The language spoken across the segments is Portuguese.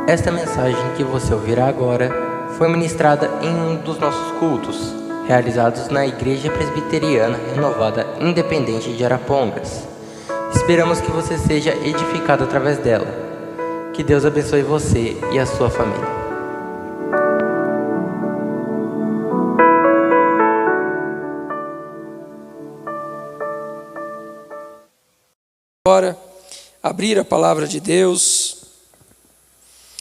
Esta mensagem que você ouvirá agora foi ministrada em um dos nossos cultos, realizados na Igreja Presbiteriana Renovada Independente de Arapongas. Esperamos que você seja edificado através dela. Que Deus abençoe você e a sua família. Agora, abrir a palavra de Deus.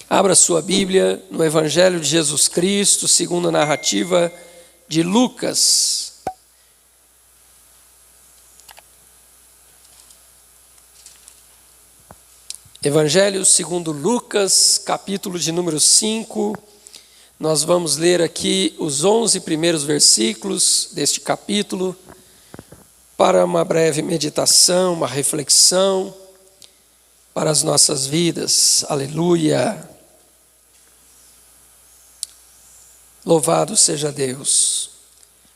Abra sua Bíblia no Evangelho de Jesus Cristo, segundo a narrativa de Lucas. Evangelho segundo Lucas, capítulo de número 5. Nós vamos ler aqui os 11 primeiros versículos deste capítulo para uma breve meditação, uma reflexão para as nossas vidas. Aleluia! Louvado seja Deus.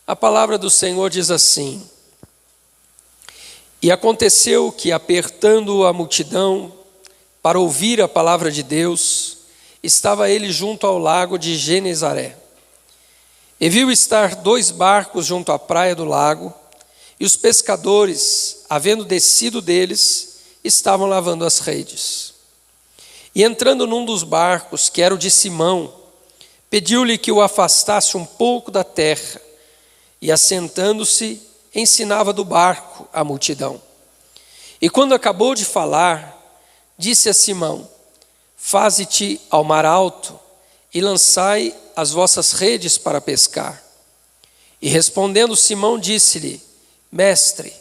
A palavra do Senhor diz assim: E aconteceu que, apertando a multidão para ouvir a palavra de Deus, estava ele junto ao lago de Genezaré. E viu estar 2 barcos junto à praia do lago, e os pescadores, havendo descido deles, estavam lavando as redes. E entrando num dos barcos, que era o de Simão, pediu-lhe que o afastasse um pouco da terra, e assentando-se, ensinava do barco a multidão. E quando acabou de falar, disse a Simão: Faze-te ao mar alto, e lançai as vossas redes para pescar. E respondendo Simão, disse-lhe: Mestre,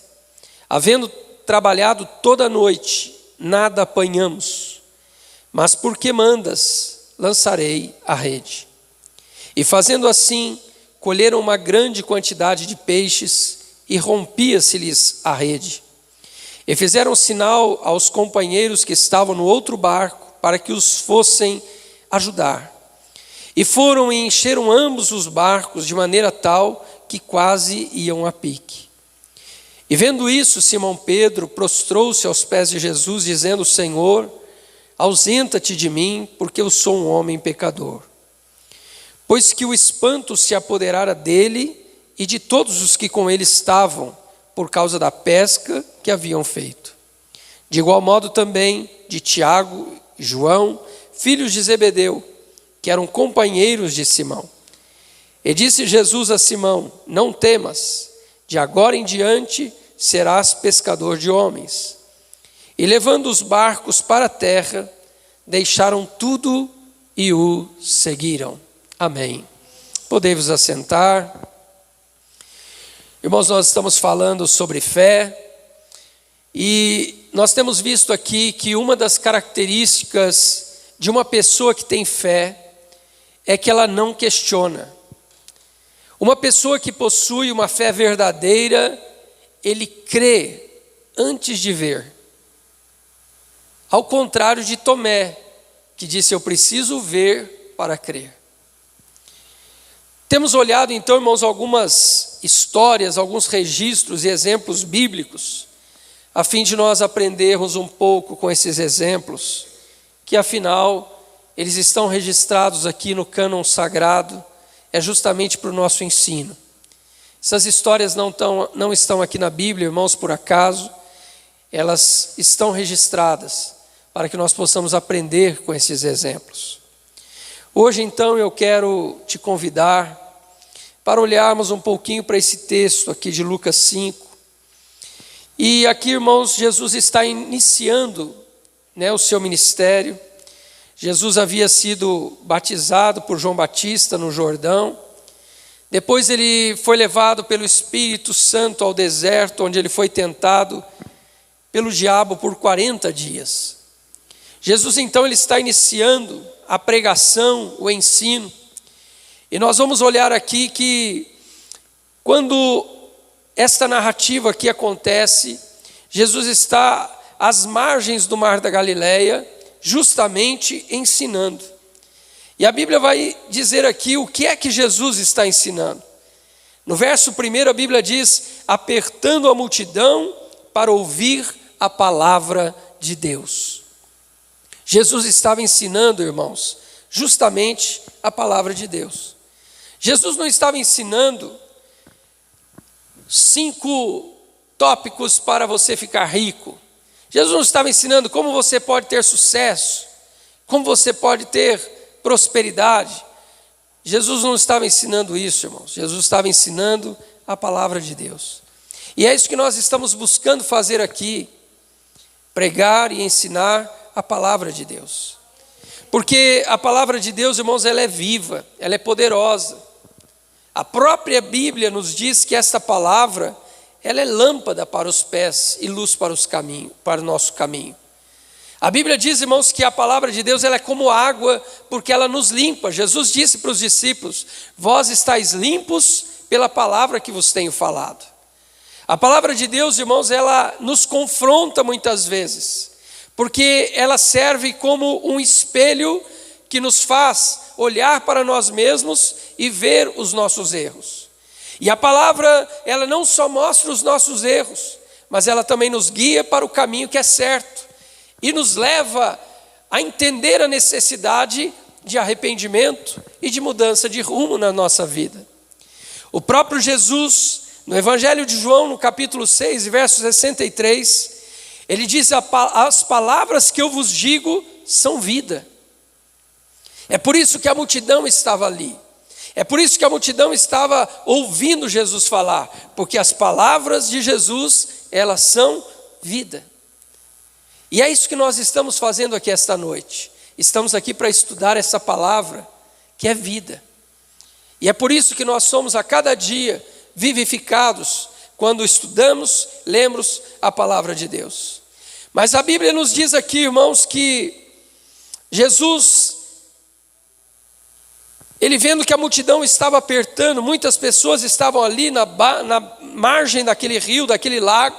havendo trabalhado toda a noite, nada apanhamos, mas porque mandas, lançarei a rede. E fazendo assim, colheram uma grande quantidade de peixes, e rompia-se-lhes a rede. E fizeram sinal aos companheiros que estavam no outro barco, para que os fossem ajudar. E foram e encheram ambos os barcos, de maneira tal que quase iam a pique. E vendo isso, Simão Pedro prostrou-se aos pés de Jesus, dizendo: Senhor, ausenta-te de mim, porque eu sou um homem pecador. Pois que o espanto se apoderara dele e de todos os que com ele estavam, por causa da pesca que haviam feito. De igual modo também de Tiago e João, filhos de Zebedeu, que eram companheiros de Simão. E disse Jesus a Simão: Não temas, de agora em diante serás pescador de homens. E levando os barcos para a terra, deixaram tudo e o seguiram. Amém. Podemos assentar. Irmãos, nós estamos falando sobre fé, e nós temos visto aqui que uma das características de uma pessoa que tem fé é que ela não questiona. Uma pessoa que possui uma fé verdadeira, ele crê antes de ver. Ao contrário de Tomé, que disse: eu preciso ver para crer. Temos olhado então, irmãos, algumas histórias, alguns registros e exemplos bíblicos, a fim de nós aprendermos um pouco com esses exemplos, que afinal eles estão registrados aqui no cânon sagrado, é justamente para o nosso ensino. Essas histórias não estão aqui na Bíblia, irmãos, por acaso, elas estão registradas para que nós possamos aprender com esses exemplos. Hoje, então, eu quero te convidar para olharmos um pouquinho para esse texto aqui de Lucas 5. E aqui, irmãos, Jesus está iniciando, o seu ministério. Jesus havia sido batizado por João Batista no Jordão. Depois ele foi levado pelo Espírito Santo ao deserto, onde ele foi tentado pelo diabo por 40 dias. Jesus, então, ele está iniciando a pregação, o ensino. E nós vamos olhar aqui que quando esta narrativa aqui acontece, Jesus está às margens do Mar da Galileia, justamente ensinando. E a Bíblia vai dizer aqui o que é que Jesus está ensinando. No verso 1 a Bíblia diz: apertando a multidão para ouvir a palavra de Deus. Jesus estava ensinando, irmãos, justamente a palavra de Deus. Jesus não estava ensinando 5 tópicos para você ficar rico. Jesus não estava ensinando como você pode ter sucesso, como você pode ter prosperidade. Jesus não estava ensinando isso, irmãos. Jesus estava ensinando a palavra de Deus. E é isso que nós estamos buscando fazer aqui, pregar e ensinar a palavra de Deus. Porque a palavra de Deus, irmãos, ela é viva, ela é poderosa. A própria Bíblia nos diz que esta palavra, ela é lâmpada para os pés e luz para o nosso caminho. A Bíblia diz, irmãos, que a palavra de Deus ela é como água, porque ela nos limpa. Jesus disse para os discípulos: vós estáis limpos pela palavra que vos tenho falado. A palavra de Deus, irmãos, ela nos confronta muitas vezes, porque ela serve como um espelho que nos faz olhar para nós mesmos e ver os nossos erros. E a palavra, ela não só mostra os nossos erros, mas ela também nos guia para o caminho que é certo e nos leva a entender a necessidade de arrependimento e de mudança de rumo na nossa vida. O próprio Jesus, no Evangelho de João, no capítulo 6, verso 63, ele diz: as palavras que eu vos digo são vida. É por isso que a multidão estava ali. É por isso que a multidão estava ouvindo Jesus falar, porque as palavras de Jesus, elas são vida. E é isso que nós estamos fazendo aqui esta noite. Estamos aqui para estudar essa palavra que é vida. E é por isso que nós somos a cada dia vivificados quando estudamos, lemos a palavra de Deus. Mas a Bíblia nos diz aqui, irmãos, que Jesus, ele vendo que a multidão estava apertando, muitas pessoas estavam ali na margem daquele rio, daquele lago,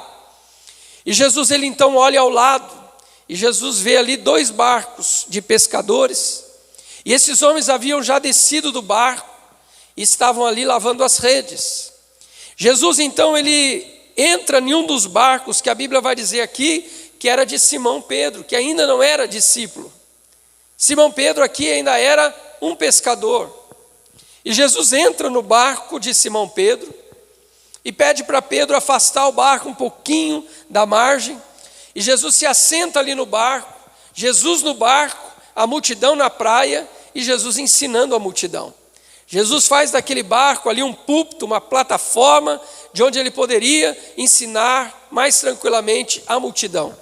e Jesus ele então olha ao lado, e Jesus vê ali 2 barcos de pescadores, e esses homens haviam já descido do barco, e estavam ali lavando as redes. Jesus então ele entra em um dos barcos, que a Bíblia vai dizer aqui, que era de Simão Pedro, que ainda não era discípulo. Simão Pedro aqui ainda era um pescador. E Jesus entra no barco de Simão Pedro e pede para Pedro afastar o barco um pouquinho da margem. E Jesus se assenta ali no barco, Jesus no barco, a multidão na praia e Jesus ensinando a multidão. Jesus faz daquele barco ali um púlpito, uma plataforma de onde ele poderia ensinar mais tranquilamente a multidão.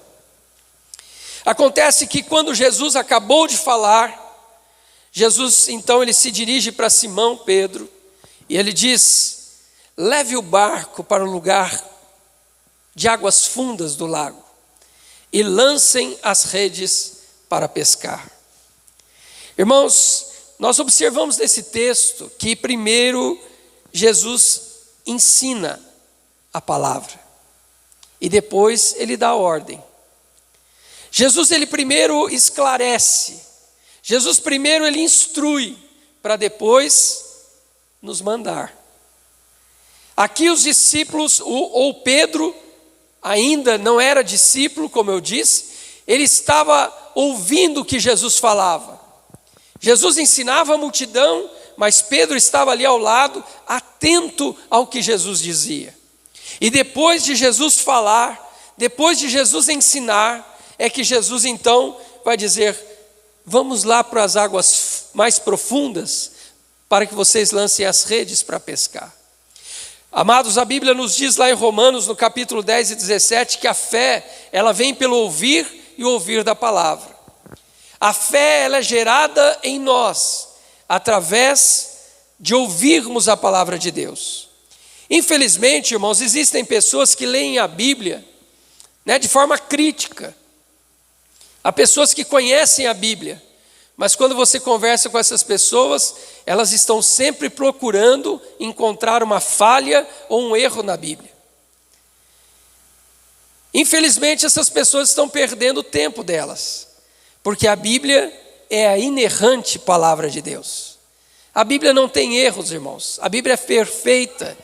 Acontece que quando Jesus acabou de falar, Jesus então ele se dirige para Simão Pedro e ele diz: leve o barco para o lugar de águas fundas do lago e lancem as redes para pescar. Irmãos, nós observamos nesse texto que primeiro Jesus ensina a palavra e depois ele dá ordem. Jesus ele primeiro esclarece, Jesus primeiro ele instrui, para depois nos mandar. Aqui os discípulos, ou Pedro, ainda não era discípulo, como eu disse, ele estava ouvindo o que Jesus falava. Jesus ensinava a multidão, mas Pedro estava ali ao lado, atento ao que Jesus dizia. E depois de Jesus falar, depois de Jesus ensinar, é que Jesus então vai dizer: vamos lá para as águas mais profundas, para que vocês lancem as redes para pescar. Amados, a Bíblia nos diz lá em Romanos, no capítulo 10 e 17, que a fé, ela vem pelo ouvir e ouvir da palavra. A fé, ela é gerada em nós, através de ouvirmos a palavra de Deus. Infelizmente, irmãos, existem pessoas que leem a Bíblia, de forma crítica. Há pessoas que conhecem a Bíblia, mas quando você conversa com essas pessoas, elas estão sempre procurando encontrar uma falha ou um erro na Bíblia. Infelizmente, essas pessoas estão perdendo o tempo delas, porque a Bíblia é a inerrante palavra de Deus. A Bíblia não tem erros, irmãos. A Bíblia é perfeita,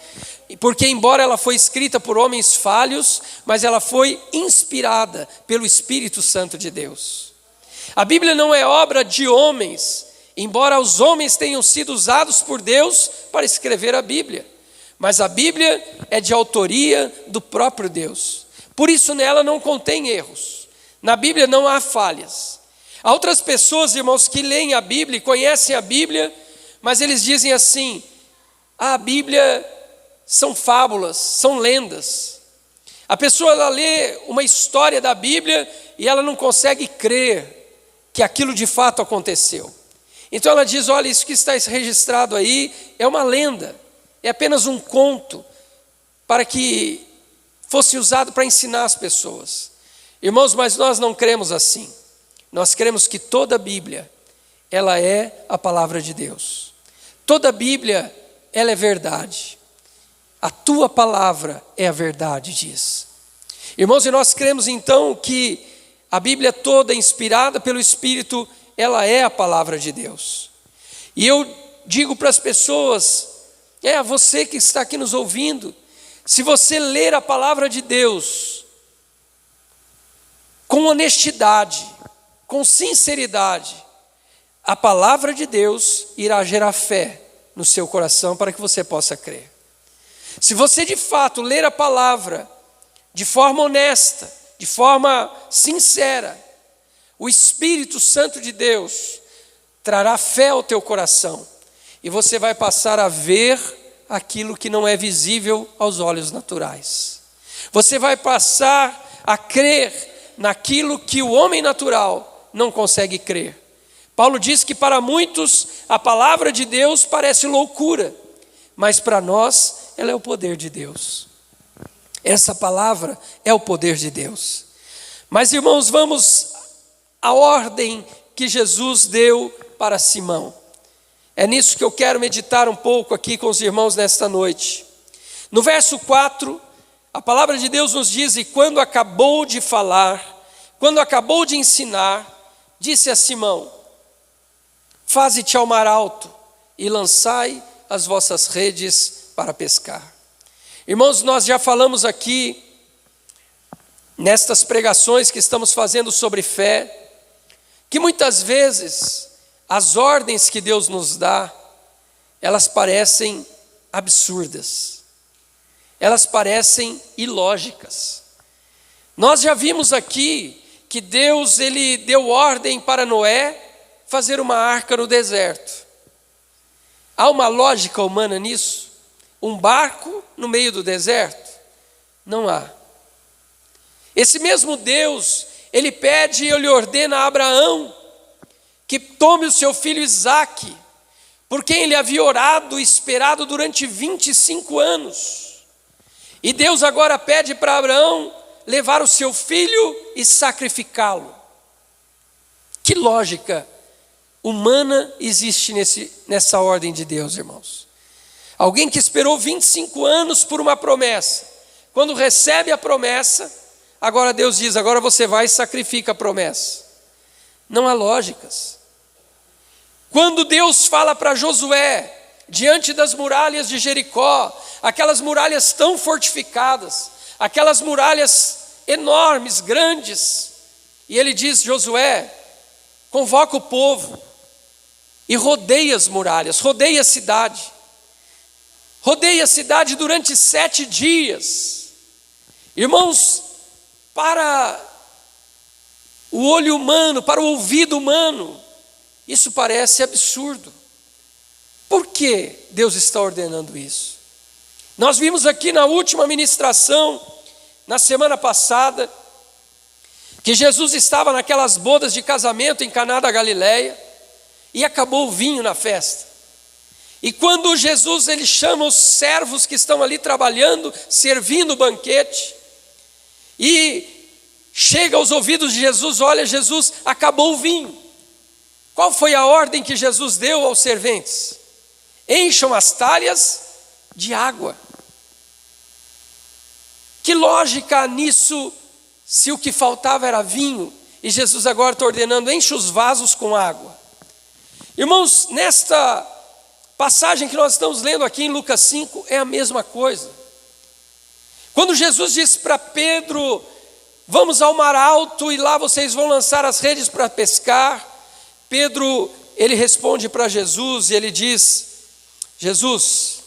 porque embora ela foi escrita por homens falhos, mas ela foi inspirada pelo Espírito Santo de Deus. A Bíblia não é obra de homens, embora os homens tenham sido usados por Deus para escrever a Bíblia. Mas a Bíblia é de autoria do próprio Deus. Por isso nela não contém erros. Na Bíblia não há falhas. Há outras pessoas, irmãos, que leem a Bíblia e conhecem a Bíblia, mas eles dizem assim: a Bíblia são fábulas, são lendas. A pessoa ela lê uma história da Bíblia e ela não consegue crer que aquilo de fato aconteceu. Então ela diz: olha, isso que está registrado aí é uma lenda, é apenas um conto para que fosse usado para ensinar as pessoas. Irmãos, mas nós não cremos assim. Nós cremos que toda a Bíblia, ela é a palavra de Deus. Toda a Bíblia, ela é verdade. A tua palavra é a verdade, diz. Irmãos, e nós cremos então que a Bíblia toda inspirada pelo Espírito, ela é a palavra de Deus. E eu digo para as pessoas, a você que está aqui nos ouvindo, se você ler a palavra de Deus com honestidade, com sinceridade, a palavra de Deus irá gerar fé no seu coração para que você possa crer. Se você de fato ler a palavra de forma honesta, de forma sincera, o Espírito Santo de Deus trará fé ao teu coração e você vai passar a ver aquilo que não é visível aos olhos naturais. Você vai passar a crer naquilo que o homem natural não consegue crer. Paulo diz que para muitos a palavra de Deus parece loucura, mas para nós ela é o poder de Deus. Essa palavra é o poder de Deus. Mas irmãos, vamos à ordem que Jesus deu para Simão. É nisso que eu quero meditar um pouco aqui com os irmãos nesta noite. No verso 4, a palavra de Deus nos diz: e quando acabou de falar, quando acabou de ensinar, disse a Simão: faze-te ao mar alto e lançai as vossas redes para pescar. Irmãos, nós já falamos aqui, nestas pregações que estamos fazendo sobre fé, que muitas vezes as ordens que Deus nos dá, elas parecem absurdas, elas parecem ilógicas. Nós já vimos aqui que Deus ele deu ordem para Noé fazer uma arca no deserto. Há uma lógica humana nisso? Um barco no meio do deserto? Não há. Esse mesmo Deus, ele pede e ele ordena a Abraão que tome o seu filho Isaque, por quem ele havia orado e esperado durante 25 anos. E Deus agora pede para Abraão levar o seu filho e sacrificá-lo. Que lógica humana existe nessa ordem de Deus, irmãos? Alguém que esperou 25 anos por uma promessa, quando recebe a promessa, agora Deus diz: agora você vai e sacrifica a promessa. Não há lógicas. Quando Deus fala para Josué, diante das muralhas de Jericó, aquelas muralhas tão fortificadas, aquelas muralhas enormes, grandes, e ele diz: Josué, convoca o povo e rodeia as muralhas, rodeia a cidade. Rodeia a cidade durante 7 dias. Irmãos, para o olho humano, para o ouvido humano, isso parece absurdo. Por que Deus está ordenando isso? Nós vimos aqui na última ministração, na semana passada, que Jesus estava naquelas bodas de casamento em Caná da Galileia e acabou o vinho na festa. E quando Jesus ele chama os servos que estão ali trabalhando, servindo o banquete, e chega aos ouvidos de Jesus: olha, Jesus, acabou o vinho. Qual foi a ordem que Jesus deu aos serventes? Encham as talhas de água. Que lógica há nisso, se o que faltava era vinho, e Jesus agora está ordenando: enche os vasos com água. Irmãos, nesta passagem que nós estamos lendo aqui em Lucas 5, é a mesma coisa. Quando Jesus disse para Pedro: vamos ao mar alto e lá vocês vão lançar as redes para pescar. Pedro, ele responde para Jesus e ele diz: Jesus,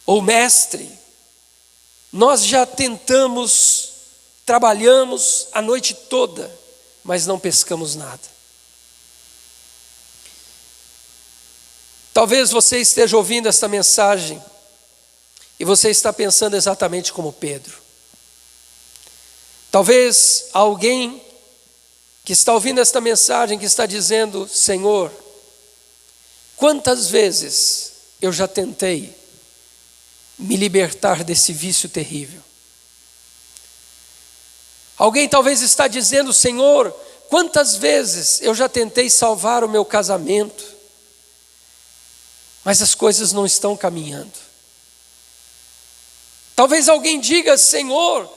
ou mestre, nós já tentamos, trabalhamos a noite toda, mas não pescamos nada. Talvez você esteja ouvindo esta mensagem e você está pensando exatamente como Pedro. Talvez alguém que está ouvindo esta mensagem que está dizendo: Senhor, quantas vezes eu já tentei me libertar desse vício terrível. Alguém talvez está dizendo: Senhor, quantas vezes eu já tentei salvar o meu casamento, mas as coisas não estão caminhando. Talvez alguém diga: Senhor,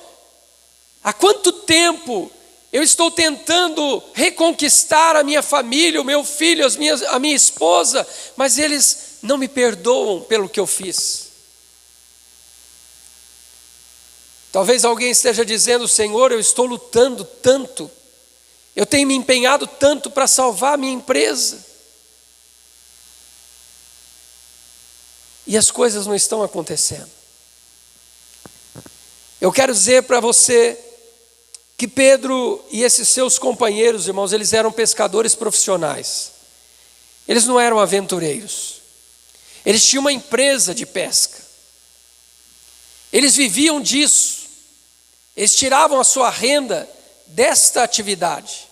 há quanto tempo eu estou tentando reconquistar a minha família, o meu filho, a minha esposa, mas eles não me perdoam pelo que eu fiz. Talvez alguém esteja dizendo: Senhor, eu estou lutando tanto, eu tenho me empenhado tanto para salvar a minha empresa, e as coisas não estão acontecendo. Eu quero dizer para você que Pedro e esses seus companheiros, irmãos, eles eram pescadores profissionais. Eles não eram aventureiros. Eles tinham uma empresa de pesca. Eles viviam disso. Eles tiravam a sua renda desta atividade.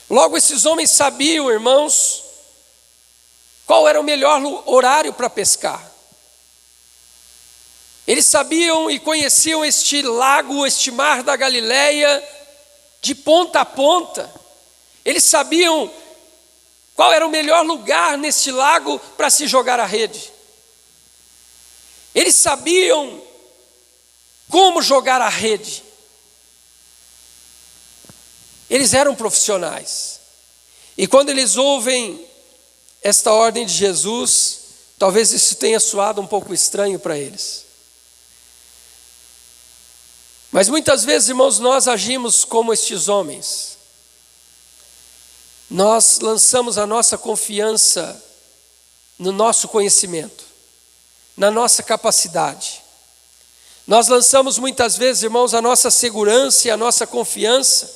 Logo, esses homens sabiam, irmãos, qual era o melhor horário para pescar. Eles sabiam e conheciam este lago, este mar da Galileia, de ponta a ponta. Eles sabiam qual era o melhor lugar neste lago para se jogar a rede. Eles sabiam como jogar a rede. Eles eram profissionais. E quando eles ouvem esta ordem de Jesus, talvez isso tenha soado um pouco estranho para eles. Mas muitas vezes, irmãos, nós agimos como estes homens. Nós lançamos a nossa confiança no nosso conhecimento, na nossa capacidade. Nós lançamos muitas vezes, irmãos, a nossa segurança e a nossa confiança,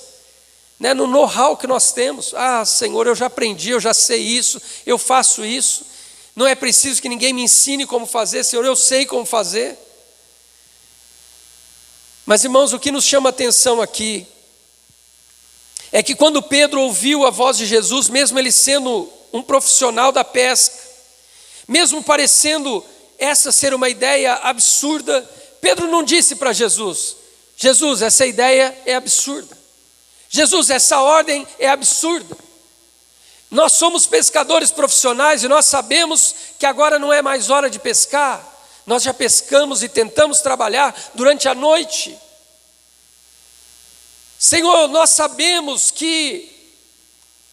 no know-how que nós temos. Ah, Senhor, eu já aprendi, eu já sei isso, eu faço isso. Não é preciso que ninguém me ensine como fazer, Senhor, eu sei como fazer. Mas, irmãos, o que nos chama a atenção aqui é que quando Pedro ouviu a voz de Jesus, mesmo ele sendo um profissional da pesca, mesmo parecendo essa ser uma ideia absurda, Pedro não disse para Jesus: Jesus, essa ideia é absurda. Jesus, essa ordem é absurda. Nós somos pescadores profissionais e nós sabemos que agora não é mais hora de pescar. Nós já pescamos e tentamos trabalhar durante a noite. Senhor, nós sabemos que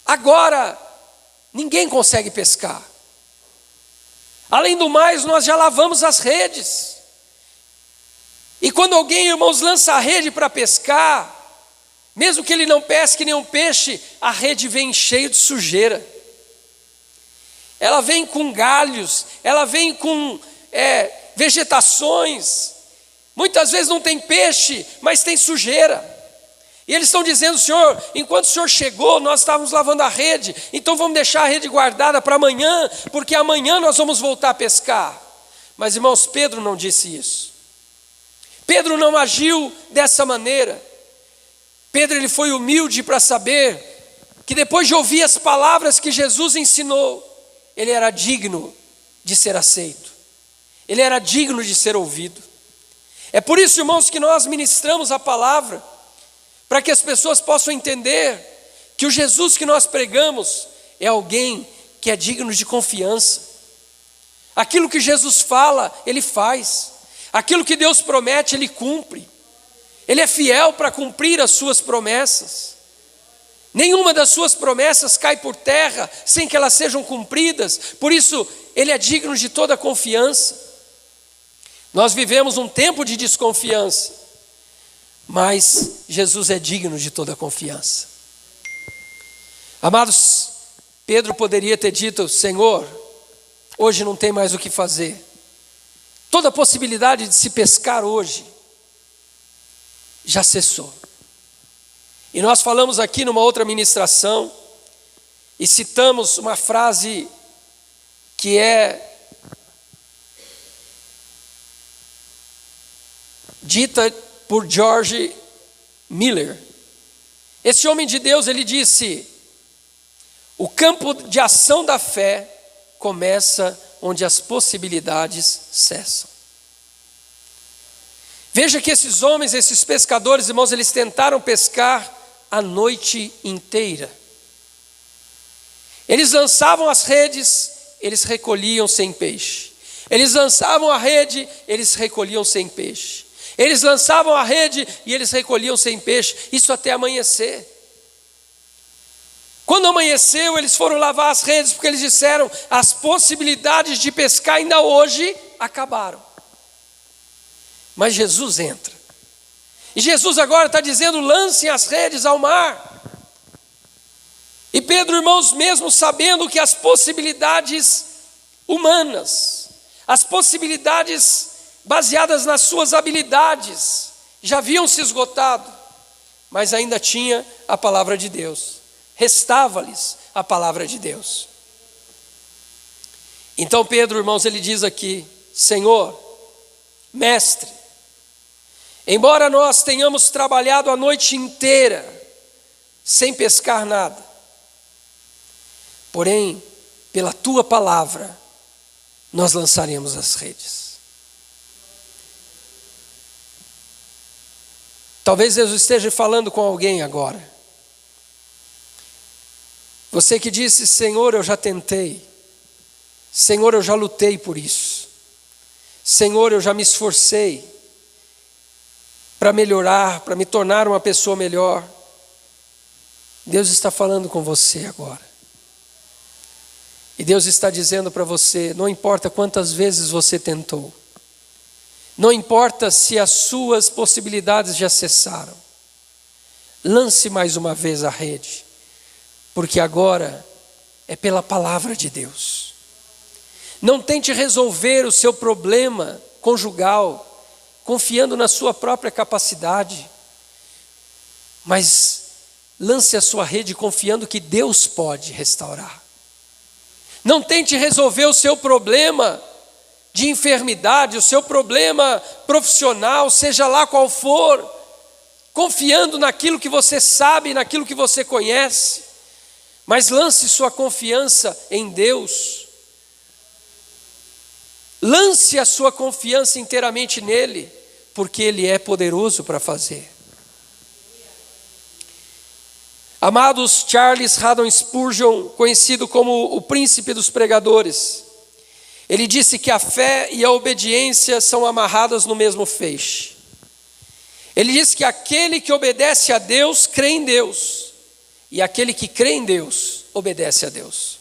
agora ninguém consegue pescar. Além do mais, nós já lavamos as redes. E quando alguém, irmãos, lança a rede para pescar, mesmo que ele não pesque nenhum peixe, a rede vem cheia de sujeira. Ela vem com galhos, ela vem com vegetações. Muitas vezes não tem peixe, mas tem sujeira. E eles estão dizendo: Senhor, enquanto o Senhor chegou, nós estávamos lavando a rede, então vamos deixar a rede guardada para amanhã, porque amanhã nós vamos voltar a pescar. Mas, irmãos, Pedro não disse isso. Pedro não agiu dessa maneira. Pedro, ele foi humilde para saber que depois de ouvir as palavras que Jesus ensinou, ele era digno de ser aceito. Ele era digno de ser ouvido. É por isso, irmãos, que nós ministramos a palavra, para que as pessoas possam entender que o Jesus que nós pregamos é alguém que é digno de confiança. Aquilo que Jesus fala, Ele faz. Aquilo que Deus promete, Ele cumpre. Ele é fiel para cumprir as suas promessas. Nenhuma das suas promessas cai por terra sem que elas sejam cumpridas. Por isso, Ele é digno de toda confiança. Nós vivemos um tempo de desconfiança. mas Jesus é digno de toda confiança. Amados, Pedro poderia ter dito: Senhor, hoje não tem mais o que fazer. Toda possibilidade de se pescar hoje já cessou. E nós falamos aqui numa outra ministração e citamos uma frase que é dita por George Miller. Esse homem de Deus, ele disse: o campo de ação da fé começa onde as possibilidades cessam. Veja que esses homens, esses pescadores, irmãos, eles tentaram pescar a noite inteira. Eles lançavam as redes, eles recolhiam sem peixe. Eles lançavam a rede, eles recolhiam sem peixe. Eles lançavam a rede e eles recolhiam sem peixe. Isso até amanhecer. Quando amanheceu, eles foram lavar as redes, porque eles disseram: as possibilidades de pescar ainda hoje acabaram. Mas Jesus entra. E Jesus agora está dizendo: lancem as redes ao mar. E Pedro, irmãos, mesmo sabendo que as possibilidades humanas, as possibilidades baseadas nas suas habilidades, já haviam se esgotado, mas ainda tinha a palavra de Deus. Restava-lhes a palavra de Deus. Então Pedro, irmãos, ele diz aqui: Senhor, Mestre, embora nós tenhamos trabalhado a noite inteira sem pescar nada, porém, pela tua palavra, nós lançaremos as redes. Talvez Deus esteja falando com alguém agora. Você que disse: Senhor, eu já tentei. Senhor, eu já lutei por isso. Senhor, eu já me esforcei para melhorar, para me tornar uma pessoa melhor. Deus está falando com você agora. E Deus está dizendo para você: não importa quantas vezes você tentou, não importa se as suas possibilidades já cessaram, lance mais uma vez a rede, porque agora é pela palavra de Deus. Não tente resolver o seu problema conjugal confiando na sua própria capacidade, mas lance a sua rede confiando que Deus pode restaurar. Não tente resolver o seu problema de enfermidade, o seu problema profissional, seja lá qual for, confiando naquilo que você sabe, naquilo que você conhece, mas lance sua confiança em Deus. Lance a sua confiança inteiramente nele, porque Ele é poderoso para fazer. Amados, Charles Haddon Spurgeon, conhecido como o príncipe dos pregadores, ele disse que a fé e a obediência são amarradas no mesmo feixe. Ele disse que aquele que obedece a Deus, crê em Deus, e aquele que crê em Deus, obedece a Deus.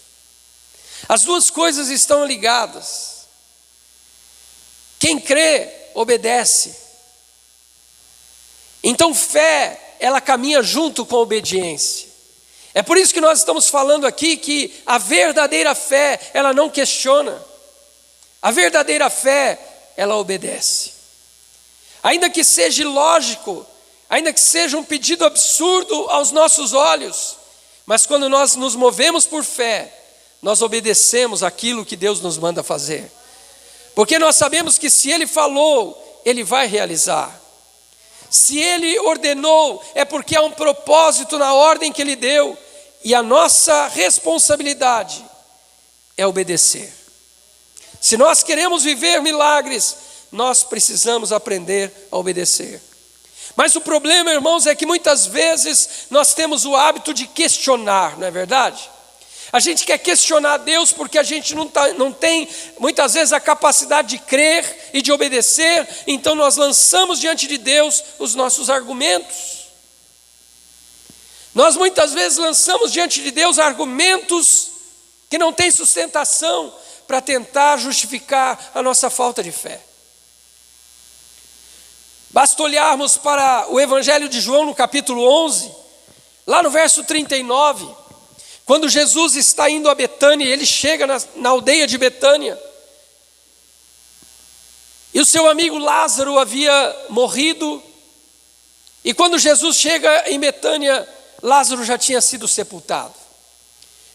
As duas coisas estão ligadas. Quem crê, obedece. Então fé, ela caminha junto com a obediência. É por isso que nós estamos falando aqui que a verdadeira fé, ela não questiona. A verdadeira fé, ela obedece. Ainda que seja ilógico, ainda que seja um pedido absurdo aos nossos olhos, mas quando nós nos movemos por fé, nós obedecemos aquilo que Deus nos manda fazer. Porque nós sabemos que se Ele falou, Ele vai realizar. Se Ele ordenou, é porque há um propósito na ordem que Ele deu. E a nossa responsabilidade é obedecer. Se nós queremos viver milagres, nós precisamos aprender a obedecer. Mas o problema, irmãos, é que muitas vezes nós temos o hábito de questionar, não é verdade? A gente quer questionar Deus porque a gente não tem muitas vezes a capacidade de crer e de obedecer, então nós lançamos diante de Deus os nossos argumentos. Nós muitas vezes lançamos diante de Deus argumentos que não têm sustentação para tentar justificar a nossa falta de fé. Basta olharmos para o Evangelho de João no capítulo 11, lá no verso 39, quando Jesus está indo a Betânia, ele chega na aldeia de Betânia, e o seu amigo Lázaro havia morrido, e quando Jesus chega em Betânia, Lázaro já tinha sido sepultado.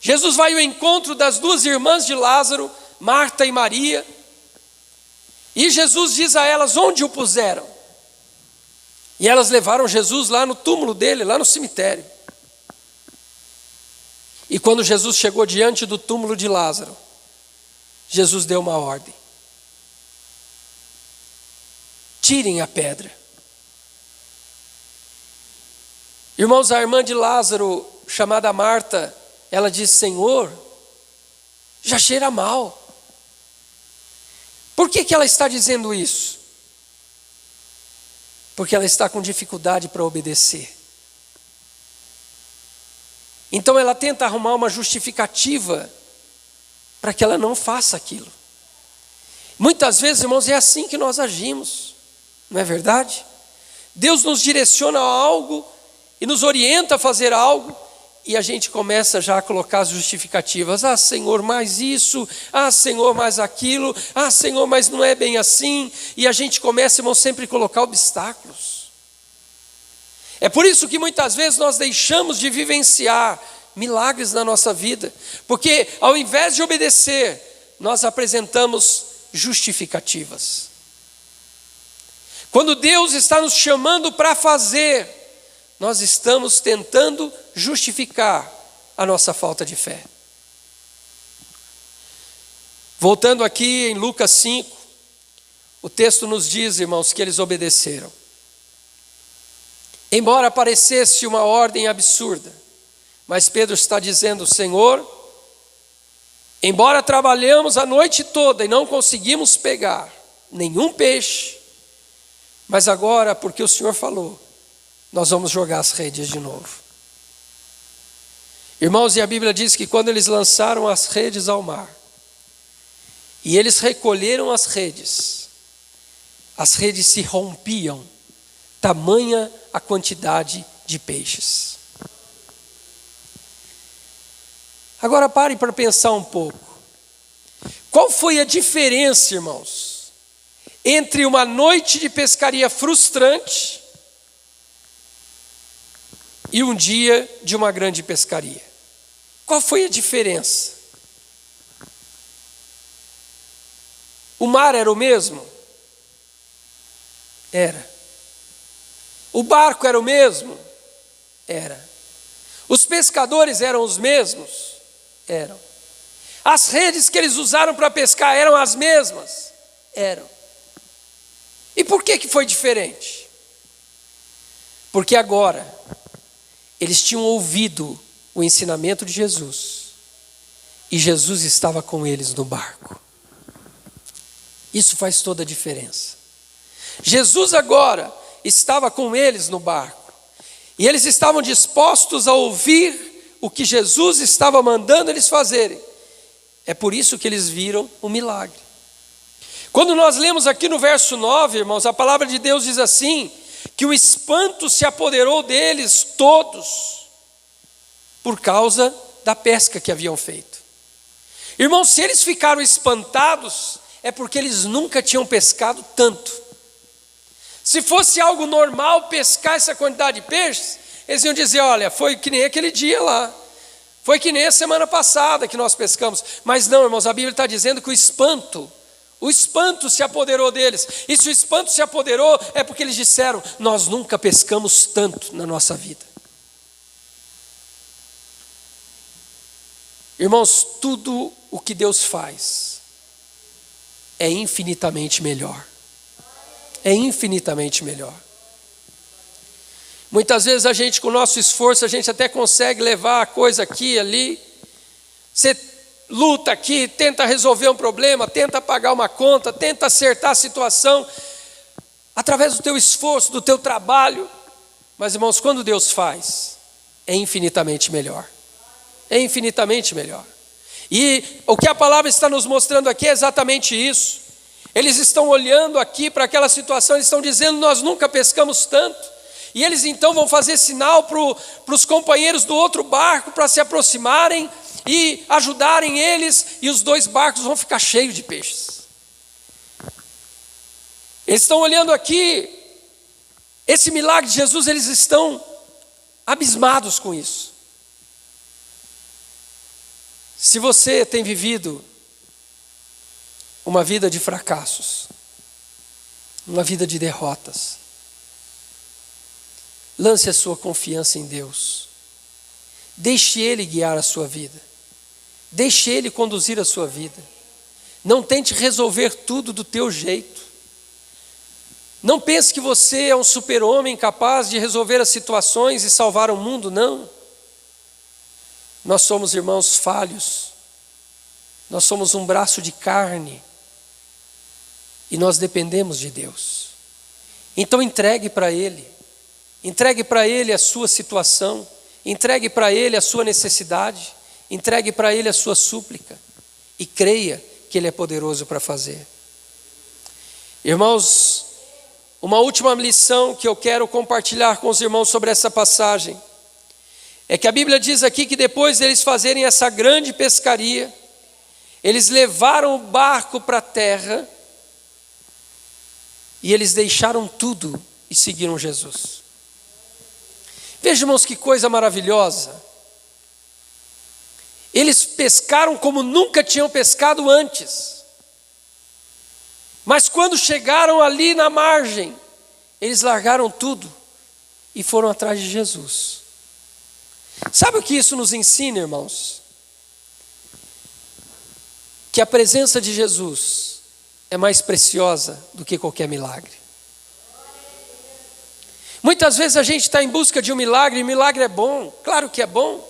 Jesus vai ao encontro das duas irmãs de Lázaro, Marta e Maria, e Jesus diz a elas onde o puseram. E elas levaram Jesus lá no túmulo dele, lá no cemitério. E quando Jesus chegou diante do túmulo de Lázaro, Jesus deu uma ordem: tirem a pedra. Irmãos, a irmã de Lázaro, chamada Marta, ela disse: Senhor, já cheira mal. Por que ela está dizendo isso? Porque ela está com dificuldade para obedecer. Então ela tenta arrumar uma justificativa para que ela não faça aquilo. Muitas vezes, irmãos, é assim que nós agimos, não é verdade? Deus nos direciona a algo e nos orienta a fazer algo, e a gente começa já a colocar as justificativas. Ah, Senhor, mais isso. Ah, Senhor, mais aquilo. Ah, Senhor, mas não é bem assim. E a gente começa, irmão, sempre a colocar obstáculos. É por isso que muitas vezes nós deixamos de vivenciar milagres na nossa vida. Porque ao invés de obedecer, nós apresentamos justificativas. Quando Deus está nos chamando para fazer, nós estamos tentando justificar a nossa falta de fé. Voltando aqui em Lucas 5, o texto nos diz, irmãos, que eles obedeceram. Embora parecesse uma ordem absurda, mas Pedro está dizendo: Senhor, embora trabalhamos a noite toda e não conseguimos pegar nenhum peixe, mas agora, porque o Senhor falou, nós vamos jogar as redes de novo. Irmãos, e a Bíblia diz que quando eles lançaram as redes ao mar, e eles recolheram as redes se rompiam, tamanha a quantidade de peixes. Agora pare para pensar um pouco. Qual foi a diferença, irmãos, entre uma noite de pescaria frustrante e um dia de uma grande pescaria? Qual foi a diferença? O mar era o mesmo? Era. O barco era o mesmo? Era. Os pescadores eram os mesmos? Eram. As redes que eles usaram para pescar eram as mesmas? Eram. E por que foi diferente? Porque agora eles tinham ouvido o ensinamento de Jesus e Jesus estava com eles no barco. Isso faz toda a diferença. Jesus agora estava com eles no barco e eles estavam dispostos a ouvir o que Jesus estava mandando eles fazerem. É por isso que eles viram o milagre. Quando nós lemos aqui no verso 9, irmãos, a palavra de Deus diz assim, que o espanto se apoderou deles todos, por causa da pesca que haviam feito. Irmãos, se eles ficaram espantados, é porque eles nunca tinham pescado tanto. Se fosse algo normal pescar essa quantidade de peixes, eles iam dizer: olha, foi que nem aquele dia lá, foi que nem a semana passada que nós pescamos. Mas não, irmãos, a Bíblia está dizendo que o espanto se apoderou deles. E se o espanto se apoderou, é porque eles disseram: nós nunca pescamos tanto na nossa vida. Irmãos, tudo o que Deus faz é infinitamente melhor. É infinitamente melhor. Muitas vezes a gente, com o nosso esforço, a gente até consegue levar a coisa aqui e ali. Você luta aqui, tenta resolver um problema, tenta pagar uma conta, tenta acertar a situação, através do teu esforço, do teu trabalho. Mas, irmãos, quando Deus faz, é infinitamente melhor. É infinitamente melhor. E o que a palavra está nos mostrando aqui é exatamente isso. Eles estão olhando aqui para aquela situação, eles estão dizendo: nós nunca pescamos tanto. E eles então vão fazer sinal para os companheiros do outro barco para se aproximarem e ajudarem eles, e os 2 barcos vão ficar cheios de peixes. Eles estão olhando aqui, esse milagre de Jesus, eles estão abismados com isso. Se você tem vivido uma vida de fracassos, uma vida de derrotas, lance a sua confiança em Deus. Deixe Ele guiar a sua vida. Deixe Ele conduzir a sua vida. Não tente resolver tudo do teu jeito. Não pense que você é um super-homem capaz de resolver as situações e salvar o mundo, não. Nós somos irmãos falhos. Nós somos um braço de carne. E nós dependemos de Deus. Então entregue para Ele. Entregue para Ele a sua situação. Entregue para Ele a sua necessidade. Entregue para Ele a sua súplica. E creia que Ele é poderoso para fazer. Irmãos, uma última lição que eu quero compartilhar com os irmãos sobre essa passagem é que a Bíblia diz aqui que depois deles fazerem essa grande pescaria, eles levaram o barco para a terra e eles deixaram tudo e seguiram Jesus. Veja, irmãos, que coisa maravilhosa. Eles pescaram como nunca tinham pescado antes. Mas quando chegaram ali na margem, eles largaram tudo e foram atrás de Jesus. Sabe o que isso nos ensina, irmãos? Que a presença de Jesus é mais preciosa do que qualquer milagre. Muitas vezes a gente está em busca de um milagre, e milagre é bom, claro que é bom.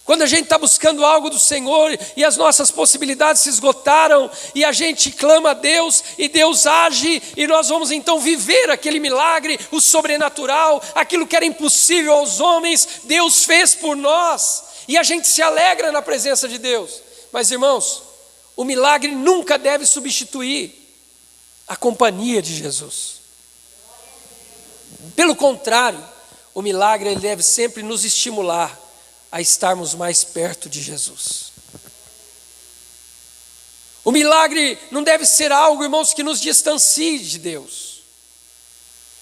Quando a gente está buscando algo do Senhor e as nossas possibilidades se esgotaram e a gente clama a Deus e Deus age e nós vamos então viver aquele milagre, o sobrenatural, aquilo que era impossível aos homens, Deus fez por nós e a gente se alegra na presença de Deus. Mas, irmãos, o milagre nunca deve substituir a companhia de Jesus. Pelo contrário, o milagre ele deve sempre nos estimular a estarmos mais perto de Jesus. O milagre não deve ser algo, irmãos, que nos distancie de Deus.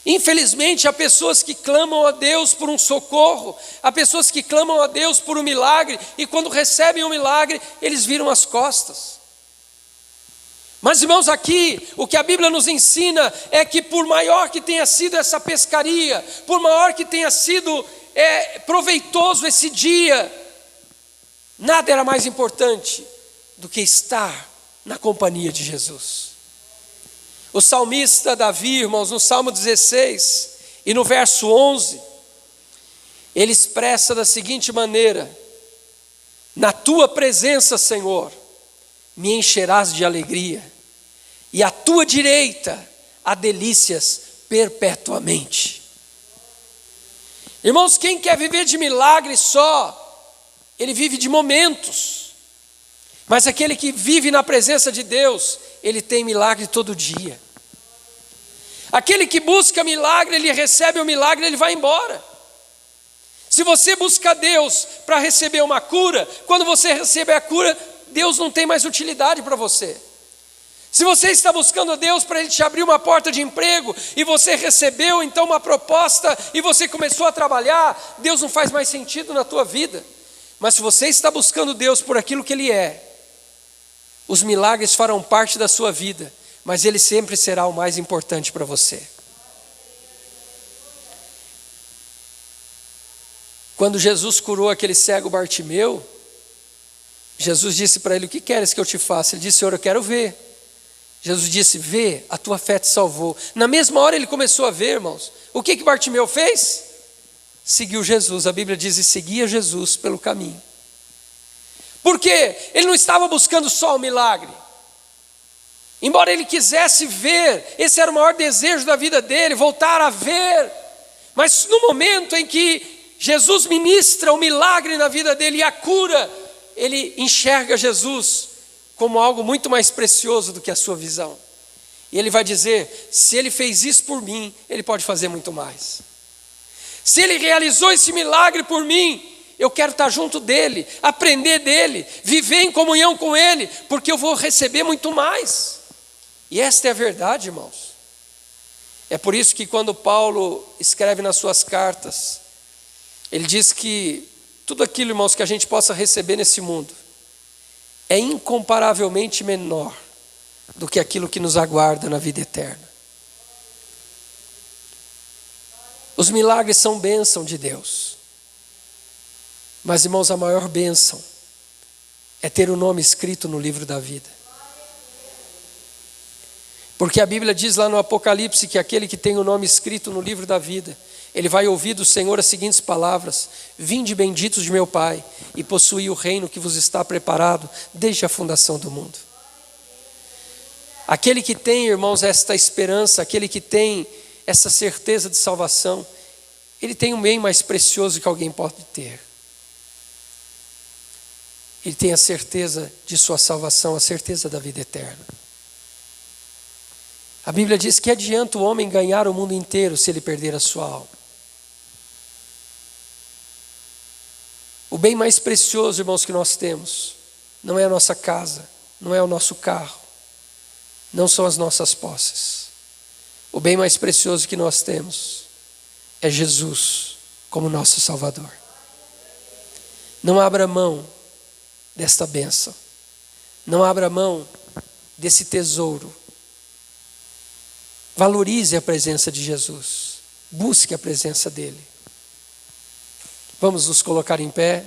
Infelizmente, há pessoas que clamam a Deus por um socorro, há pessoas que clamam a Deus por um milagre, e quando recebem um milagre, eles viram as costas. Mas, irmãos, aqui, o que a Bíblia nos ensina é que por maior que tenha sido essa pescaria, por maior que tenha sido proveitoso esse dia, nada era mais importante do que estar na companhia de Jesus. O salmista Davi, irmãos, no Salmo 16 e no verso 11, ele expressa da seguinte maneira: na tua presença, Senhor, me encherás de alegria, e à tua direita há delícias perpetuamente. Irmãos, quem quer viver de milagre só, ele vive de momentos. Mas aquele que vive na presença de Deus, ele tem milagre todo dia. Aquele que busca milagre, ele recebe o milagre, ele vai embora. Se você busca Deus para receber uma cura, quando você recebe a cura, Deus não tem mais utilidade para você. Se você está buscando a Deus para Ele te abrir uma porta de emprego e você recebeu então uma proposta e você começou a trabalhar, Deus não faz mais sentido na tua vida. Mas se você está buscando Deus por aquilo que Ele é, os milagres farão parte da sua vida, mas Ele sempre será o mais importante para você. Quando Jesus curou aquele cego Bartimeu, Jesus disse para ele: o que queres que eu te faça? Ele disse: Senhor, eu quero ver. Jesus disse: vê, a tua fé te salvou. Na mesma hora ele começou a ver, irmãos. O que Bartimeu fez? Seguiu Jesus. A Bíblia diz: e seguia Jesus pelo caminho. Por quê? Ele não estava buscando só o milagre. Embora ele quisesse ver, esse era o maior desejo da vida dele, voltar a ver. Mas no momento em que Jesus ministra o milagre na vida dele e a cura, ele enxerga Jesus como algo muito mais precioso do que a sua visão. E ele vai dizer: se ele fez isso por mim, ele pode fazer muito mais. Se ele realizou esse milagre por mim, eu quero estar junto dele, aprender dele, viver em comunhão com ele, porque eu vou receber muito mais. E esta é a verdade, irmãos. É por isso que quando Paulo escreve nas suas cartas, ele diz que tudo aquilo, irmãos, que a gente possa receber nesse mundo é incomparavelmente menor do que aquilo que nos aguarda na vida eterna. Os milagres são bênção de Deus. Mas, irmãos, a maior bênção é ter o nome escrito no livro da vida. Porque a Bíblia diz lá no Apocalipse que aquele que tem o nome escrito no livro da vida, ele vai ouvir do Senhor as seguintes palavras: vinde benditos de meu Pai, e possuí o reino que vos está preparado desde a fundação do mundo. Aquele que tem, irmãos, esta esperança, aquele que tem essa certeza de salvação, ele tem um bem mais precioso que alguém pode ter. Ele tem a certeza de sua salvação, a certeza da vida eterna. A Bíblia diz que adianta o homem ganhar o mundo inteiro se ele perder a sua alma. O bem mais precioso, irmãos, que nós temos, não é a nossa casa, não é o nosso carro, não são as nossas posses. O bem mais precioso que nós temos é Jesus como nosso Salvador. Não abra mão desta bênção. Não abra mão desse tesouro. Valorize a presença de Jesus. Busque a presença dele. Vamos nos colocar em pé.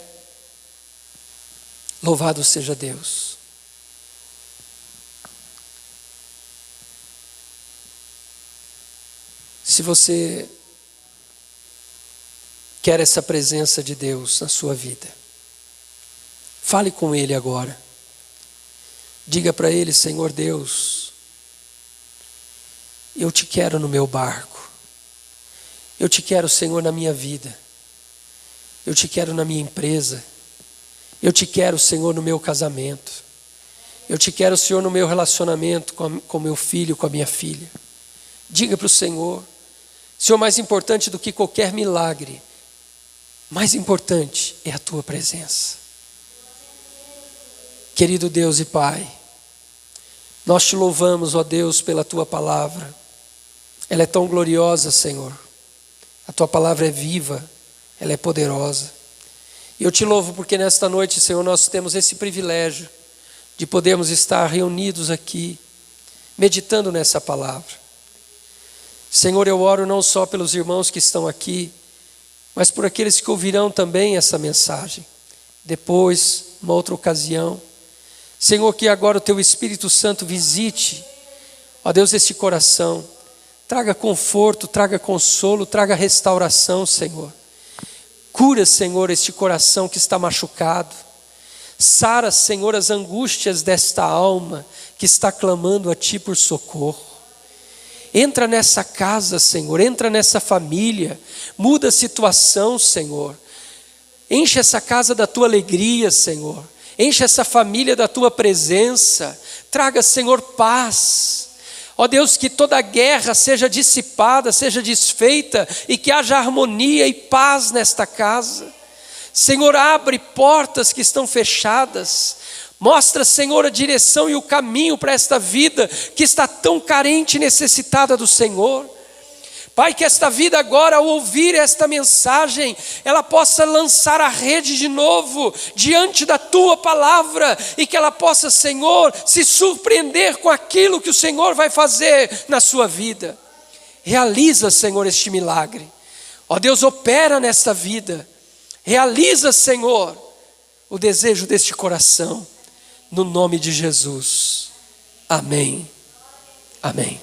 Louvado seja Deus. Se você quer essa presença de Deus na sua vida, fale com Ele agora. Diga para Ele: Senhor Deus, eu te quero no meu barco. Eu te quero, Senhor, na minha vida. Eu te quero na minha empresa. Eu te quero, Senhor, no meu casamento. Eu te quero, Senhor, no meu relacionamento com meu filho, com a minha filha. Diga para o Senhor: Senhor, mais importante do que qualquer milagre, mais importante é a tua presença. Querido Deus e Pai, nós te louvamos, ó Deus, pela tua palavra. Ela é tão gloriosa, Senhor. A tua palavra é viva, ela é poderosa. E eu te louvo porque nesta noite, Senhor, nós temos esse privilégio de podermos estar reunidos aqui, meditando nessa palavra. Senhor, eu oro não só pelos irmãos que estão aqui, mas por aqueles que ouvirão também essa mensagem, depois, uma outra ocasião. Senhor, que agora o teu Espírito Santo visite, ó Deus, esse coração, traga conforto, traga consolo, traga restauração, Senhor. Cura, Senhor, este coração que está machucado. Sara, Senhor, as angústias desta alma que está clamando a Ti por socorro. Entra nessa casa, Senhor, entra nessa família, muda a situação, Senhor. Enche essa casa da Tua alegria, Senhor. Enche essa família da Tua presença. Traga, Senhor, paz. Ó Deus, que toda guerra seja dissipada, seja desfeita e que haja harmonia e paz nesta casa. Senhor, abre portas que estão fechadas. Mostra, Senhor, a direção e o caminho para esta vida que está tão carente e necessitada do Senhor. Pai, que esta vida agora, ao ouvir esta mensagem, ela possa lançar a rede de novo diante da Tua palavra e que ela possa, Senhor, se surpreender com aquilo que o Senhor vai fazer na sua vida. Realiza, Senhor, este milagre. Ó Deus, opera nesta vida. Realiza, Senhor, o desejo deste coração. No nome de Jesus. Amém. Amém.